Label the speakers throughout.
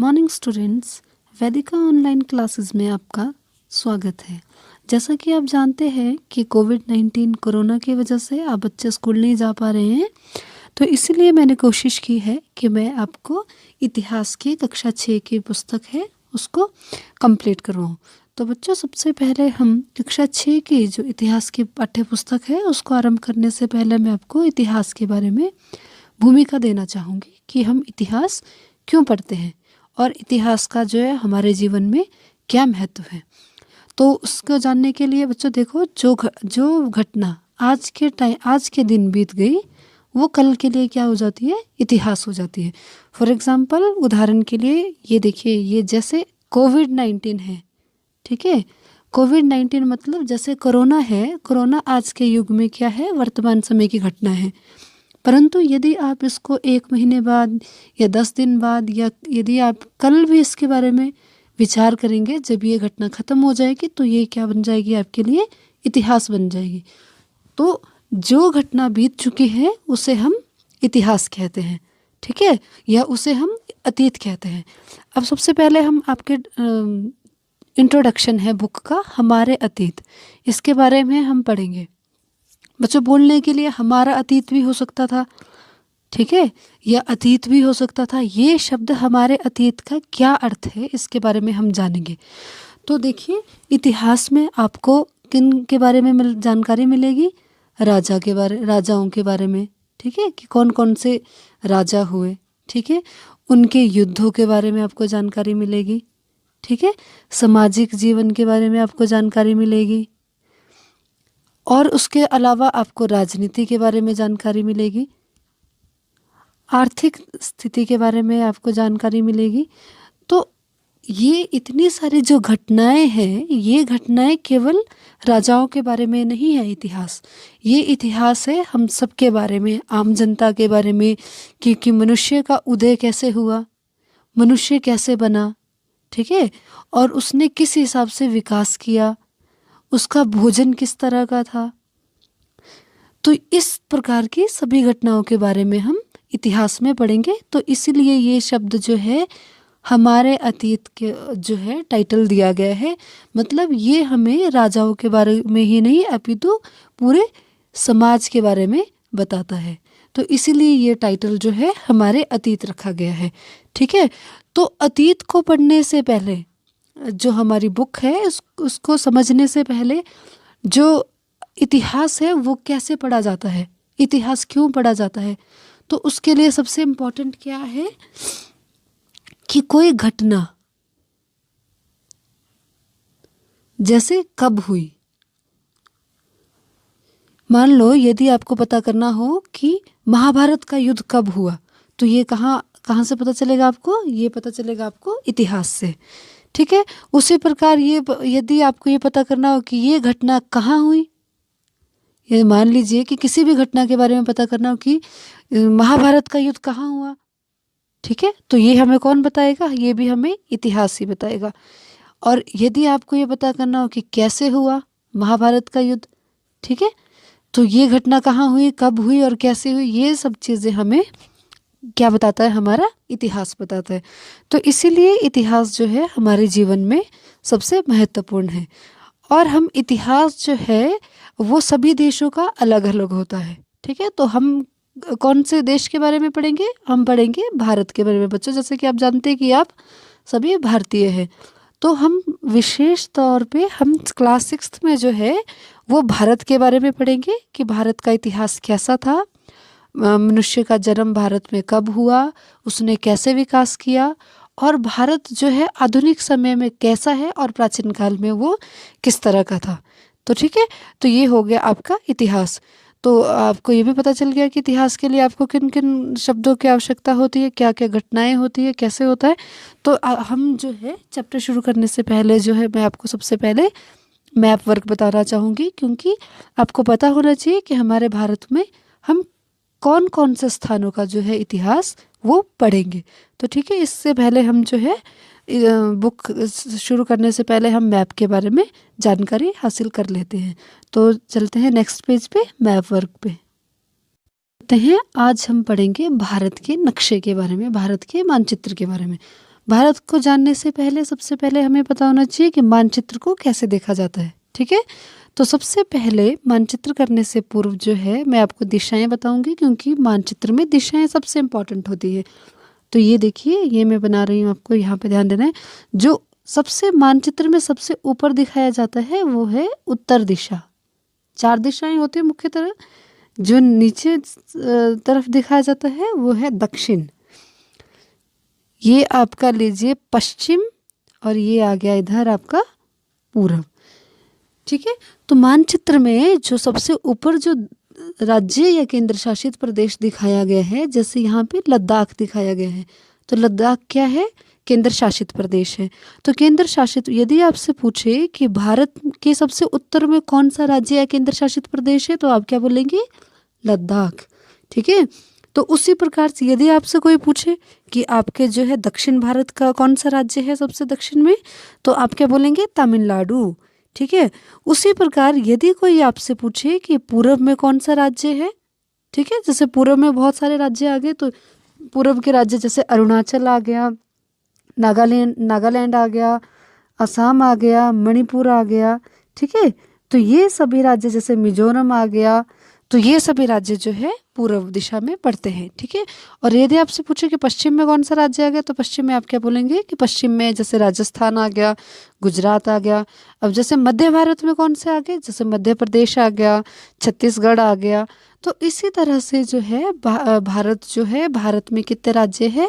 Speaker 1: Morning students, वेदिका online classes में आपका स्वागत है। जैसा कि आप जानते हैं कि कोविड-19 कोरोना की वजह से आप बच्चे स्कूल नहीं जा पा रहे हैं, तो इसलिए मैंने कोशिश की है कि मैं आपको इतिहास की कक्षा 6 की पुस्तक है उसको कंप्लीट करवाऊँ। तो बच्चों, सबसे पहले हम कक्षा 6 की जो इतिहास की पाठ्य पुस्तक है उसको आरंभ करने से पहले मैं आपको इतिहास के बारे में भूमिका देना चाहूँगी कि हम इतिहास क्यों पढ़ते हैं और इतिहास का जो है हमारे जीवन में क्या महत्व है। तो उसको जानने के लिए बच्चों देखो, जो घटना आज के दिन बीत गई वो कल के लिए क्या हो जाती है, इतिहास हो जाती है। फॉर एग्जांपल, उदाहरण के लिए ये देखिए, ये जैसे कोविड-19 है, ठीक है। कोविड-19 मतलब जैसे कोरोना है, कोरोना आज के युग में क्या है, वर्तमान समय की घटना है। परंतु यदि आप इसको 1 महीने बाद या 10 दिन बाद या यदि आप कल भी इसके बारे में विचार करेंगे, जब ये घटना ख़त्म हो जाएगी तो ये क्या बन जाएगी, आपके लिए इतिहास बन जाएगी। तो जो घटना बीत चुकी है उसे हम इतिहास कहते हैं, ठीक है, या उसे हम अतीत कहते हैं। अब सबसे पहले हम आपके इंट्रोडक्शन है बुक का, हमारे अतीत, इसके बारे में हम पढ़ेंगे। बच्चों, बोलने के लिए हमारा अतीत भी हो सकता था, ठीक है, या अतीत भी हो सकता था। ये शब्द हमारे अतीत का क्या अर्थ है इसके बारे में हम जानेंगे। तो देखिए, इतिहास में आपको किन के बारे में जानकारी मिलेगी, राजाओं के बारे में, ठीक है, कि कौन कौन से राजा हुए, ठीक है, उनके युद्धों के बारे में आपको जानकारी मिलेगी, ठीक है, सामाजिक जीवन के बारे में आपको जानकारी मिलेगी, और उसके अलावा आपको राजनीति के बारे में जानकारी मिलेगी, आर्थिक स्थिति के बारे में आपको जानकारी मिलेगी। तो ये इतनी सारी जो घटनाएं हैं, ये घटनाएं केवल राजाओं के बारे में नहीं है इतिहास। ये इतिहास है हम सब के बारे में, आम जनता के बारे में, कि मनुष्य का उदय कैसे हुआ, मनुष्य कैसे बना, ठीक है, और उसने किस हिसाब से विकास किया, उसका भोजन किस तरह का था। तो इस प्रकार की सभी घटनाओं के बारे में हम इतिहास में पढ़ेंगे। तो इसीलिए ये शब्द जो है हमारे अतीत के जो है टाइटल दिया गया है। मतलब ये हमें राजाओं के बारे में ही नहीं अपितु पूरे समाज के बारे में बताता है। तो इसीलिए ये टाइटल जो है हमारे अतीत रखा गया है, ठीक है। तो अतीत को पढ़ने से पहले, जो हमारी बुक है उसको समझने से पहले, जो इतिहास है वो कैसे पढ़ा जाता है, इतिहास क्यों पढ़ा जाता है, तो उसके लिए सबसे इम्पोर्टेंट क्या है कि कोई घटना जैसे कब हुई। मान लो यदि आपको पता करना हो कि महाभारत का युद्ध कब हुआ, तो ये कहाँ से पता चलेगा आपको, ये पता चलेगा आपको इतिहास से, ठीक है। उसी प्रकार ये यदि आपको ये पता करना हो कि ये घटना कहाँ हुई, ये मान लीजिए कि किसी भी घटना के बारे में पता करना हो कि महाभारत का युद्ध कहाँ हुआ, ठीक है, तो ये हमें कौन बताएगा, ये भी हमें इतिहास ही बताएगा। और यदि आपको ये पता करना हो कि कैसे हुआ महाभारत का युद्ध, ठीक है, तो ये घटना कहाँ हुई, कब हुई और कैसे हुई, ये सब चीज़ें हमें क्या बताता है, हमारा इतिहास बताता है। तो इसीलिए इतिहास जो है हमारे जीवन में सबसे महत्वपूर्ण है। और हम इतिहास जो है वो सभी देशों का अलग अलग होता है, ठीक है। तो हम कौन से देश के बारे में पढ़ेंगे, हम पढ़ेंगे भारत के बारे में। बच्चों, जैसे कि आप जानते हैं कि आप सभी भारतीय हैं, तो हम विशेष तौर पे हम क्लास 6 में जो है वो भारत के बारे में पढ़ेंगे कि भारत का इतिहास कैसा था, मनुष्य का जन्म भारत में कब हुआ, उसने कैसे विकास किया, और भारत जो है आधुनिक समय में कैसा है और प्राचीन काल में वो किस तरह का था। तो ठीक है, तो ये हो गया आपका इतिहास। तो आपको ये भी पता चल गया कि इतिहास के लिए आपको किन किन शब्दों की आवश्यकता होती है, क्या क्या घटनाएं होती है, कैसे होता है। तो हम जो है चैप्टर शुरू करने से पहले जो है मैं आपको सबसे पहले मैप वर्क बताना चाहूँगी, क्योंकि आपको पता होना चाहिए कि हमारे भारत में हम कौन कौन से स्थानों का जो है इतिहास वो पढ़ेंगे। तो ठीक है, इससे पहले हम जो है बुक शुरू करने से पहले हम मैप के बारे में जानकारी हासिल कर लेते हैं। तो चलते हैं नेक्स्ट पेज पे, मैप वर्क पे चलते हैं। आज हम पढ़ेंगे भारत के नक्शे के बारे में, भारत के मानचित्र के बारे में। भारत को जानने से पहले सबसे पहले हमें पता होना चाहिए कि मानचित्र को कैसे देखा जाता है। ठीक है, तो सबसे पहले मानचित्र करने से पूर्व जो है मैं आपको दिशाएं बताऊंगी, क्योंकि मानचित्र में दिशाएं सबसे इम्पॉर्टेंट होती है। तो ये देखिए, ये मैं बना रही हूँ, आपको यहाँ पे ध्यान देना है। जो सबसे मानचित्र में सबसे ऊपर दिखाया जाता है वो है उत्तर दिशा। 4 दिशाएं होती है मुख्यतः। जो नीचे तरफ दिखाया जाता है वो है दक्षिण। ये आपका लीजिए पश्चिम, और ये आ गया इधर आपका पूरब। ठीक है, तो मानचित्र में जो सबसे ऊपर जो राज्य या केंद्र शासित प्रदेश दिखाया गया है, जैसे यहाँ पे लद्दाख दिखाया गया है, तो लद्दाख क्या है? केंद्र शासित प्रदेश है। तो केंद्र शासित, यदि आपसे पूछे कि भारत के सबसे उत्तर में कौन सा राज्य या केंद्र शासित प्रदेश है, तो आप क्या बोलेंगे? लद्दाख। ठीक है, तो उसी प्रकार से यदि आपसे कोई पूछे कि आपके जो है दक्षिण भारत का कौन सा राज्य है सबसे दक्षिण में, तो आप क्या बोलेंगे? तमिलनाडु। ठीक है, उसी प्रकार यदि कोई आपसे पूछे कि पूरब में कौन सा राज्य है, ठीक है, जैसे पूरब में बहुत सारे राज्य आ गए, तो पूरब के राज्य जैसे अरुणाचल आ गया, नागालैंड आ गया, असम आ गया, मणिपुर आ गया। ठीक है, तो ये सभी राज्य, जैसे मिजोरम आ गया, तो ये सभी राज्य जो है पूर्व दिशा में पड़ते हैं। ठीक है, और यदि आपसे पूछे कि पश्चिम में कौन सा राज्य आ गया, तो पश्चिम में आप क्या बोलेंगे? कि पश्चिम में जैसे राजस्थान आ गया, गुजरात आ गया। अब जैसे मध्य भारत में कौन से आ गए? जैसे मध्य प्रदेश आ गया, छत्तीसगढ़ आ गया। तो इसी तरह से जो है भारत जो है, भारत में कितने राज्य है?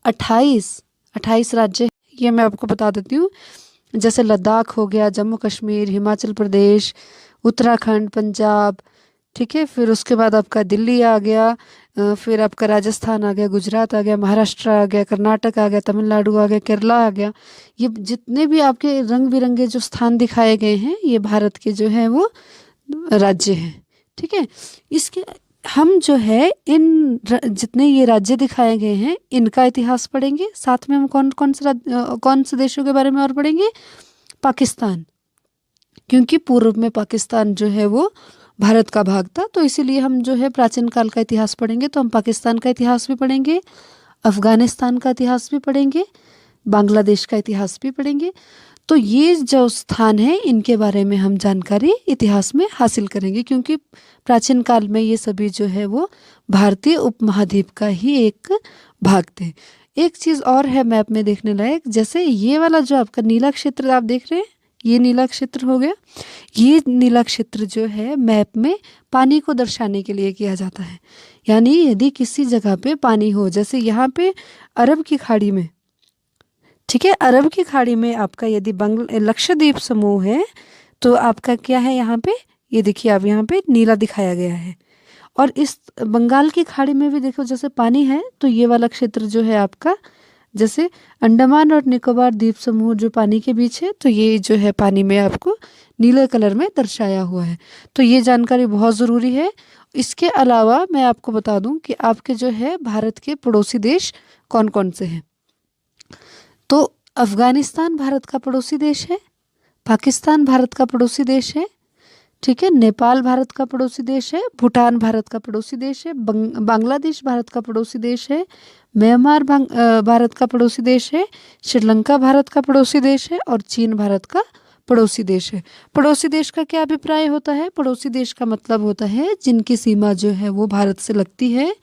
Speaker 1: 28 राज्य है। ये मैं आपको बता देती हूँ। जैसे लद्दाख हो गया, जम्मू कश्मीर, हिमाचल प्रदेश, उत्तराखंड, पंजाब। ठीक है, फिर उसके बाद आपका दिल्ली आ गया, फिर आपका राजस्थान आ गया, गुजरात आ गया, महाराष्ट्र आ गया, कर्नाटक आ गया, तमिलनाडु आ गया, केरला आ गया। ये जितने भी आपके रंग बिरंगे जो स्थान दिखाए गए हैं, ये भारत के जो है वो राज्य हैं। ठीक है, इसके हम जो है जितने ये राज्य दिखाए गए हैं, इनका इतिहास पढ़ेंगे। साथ में हम कौन से देशों के बारे में और पढ़ेंगे? पाकिस्तान, क्योंकि पूर्व में पाकिस्तान जो है वो भारत का भाग था, तो इसीलिए हम जो है प्राचीन काल का इतिहास पढ़ेंगे। तो हम पाकिस्तान का इतिहास भी पढ़ेंगे, अफगानिस्तान का इतिहास भी पढ़ेंगे, बांग्लादेश का इतिहास भी पढ़ेंगे। तो ये जो स्थान है, इनके बारे में हम जानकारी इतिहास में हासिल करेंगे, क्योंकि प्राचीन काल में ये सभी जो है वो भारतीय उपमहाद्वीप का ही एक भाग थे। एक चीज़ और है मैप में देखने लायक, जैसे ये वाला जो आपका नीला क्षेत्र आप देख रहे हैं, ये नीला क्षेत्र हो गया। ये नीला क्षेत्र जो है मैप में पानी को दर्शाने के लिए किया जाता है। यानी यदि किसी जगह पे पानी हो, जैसे यहाँ पे अरब की खाड़ी में, ठीक है, अरब की खाड़ी में आपका यदि लक्षद्वीप समूह है, तो आपका क्या है यहाँ पे? ये देखिए, आप यहाँ पे नीला दिखाया गया है। और इस बंगाल की खाड़ी में भी देखो, जैसे पानी है, तो ये वाला क्षेत्र जो है आपका, जैसे अंडमान और निकोबार द्वीप समूह जो पानी के बीच है, तो ये जो है पानी में आपको नीले कलर में दर्शाया हुआ है। तो ये जानकारी बहुत ज़रूरी है। इसके अलावा मैं आपको बता दूं कि आपके जो है भारत के पड़ोसी देश कौन कौन से हैं। तो अफगानिस्तान भारत का पड़ोसी देश है, पाकिस्तान भारत का पड़ोसी देश है, ठीक है, नेपाल भारत का पड़ोसी देश है, भूटान भारत का पड़ोसी देश है, बांग्लादेश भारत का पड़ोसी देश है, म्यांमार भारत का पड़ोसी देश है, श्रीलंका भारत का पड़ोसी देश है, और चीन भारत का पड़ोसी देश है। पड़ोसी देश का क्या अभिप्राय होता है? पड़ोसी देश का मतलब होता है जिनकी सीमा जो है वो भारत से लगती है,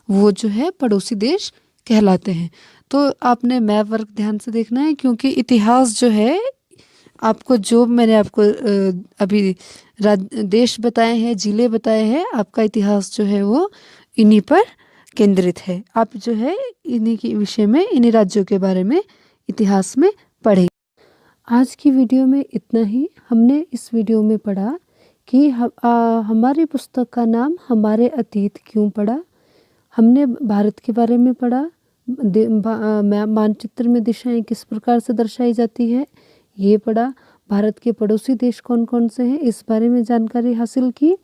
Speaker 1: वो जो है पड़ोसी देश कहलाते हैं। तो आपने मैप वर्क ध्यान से देखना है, क्योंकि इतिहास जो है आपको, जो मैंने आपको अभी देश बताए हैं, जिले बताए हैं, आपका इतिहास जो है वो इन्हीं पर केंद्रित है। आप जो है इन्हीं के विषय में, इन्हीं राज्यों के बारे में इतिहास में पढ़ें। आज की वीडियो में इतना ही। हमने इस वीडियो में पढ़ा कि हमारी पुस्तक का नाम हमारे अतीत क्यों पढ़ा। हमने भारत के बारे में पढ़ा, मानचित्र में दिशाएं किस प्रकार से दर्शाई जाती है ये पढ़ा, भारत के पड़ोसी देश कौन कौन से हैं इस बारे में जानकारी हासिल की।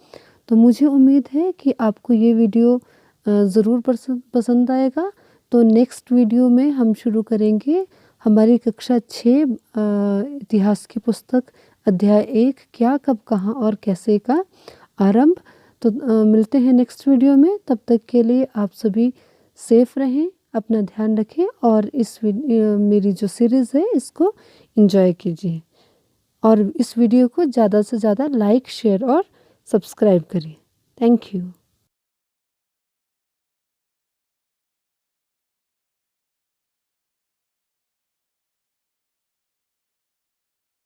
Speaker 1: तो मुझे उम्मीद है कि आपको ये वीडियो ज़रूर पसंद आएगा। तो नेक्स्ट वीडियो में हम शुरू करेंगे हमारी कक्षा 6 इतिहास की पुस्तक अध्याय 1 क्या, कब, कहाँ और कैसे का आरंभ। तो मिलते हैं नेक्स्ट वीडियो में। तब तक के लिए आप सभी सेफ रहें, अपना ध्यान रखें और मेरी जो सीरीज़ है इसको एंजॉय कीजिए और इस वीडियो को ज़्यादा से ज़्यादा लाइक शेयर और सब्सक्राइब करिए। Thank you.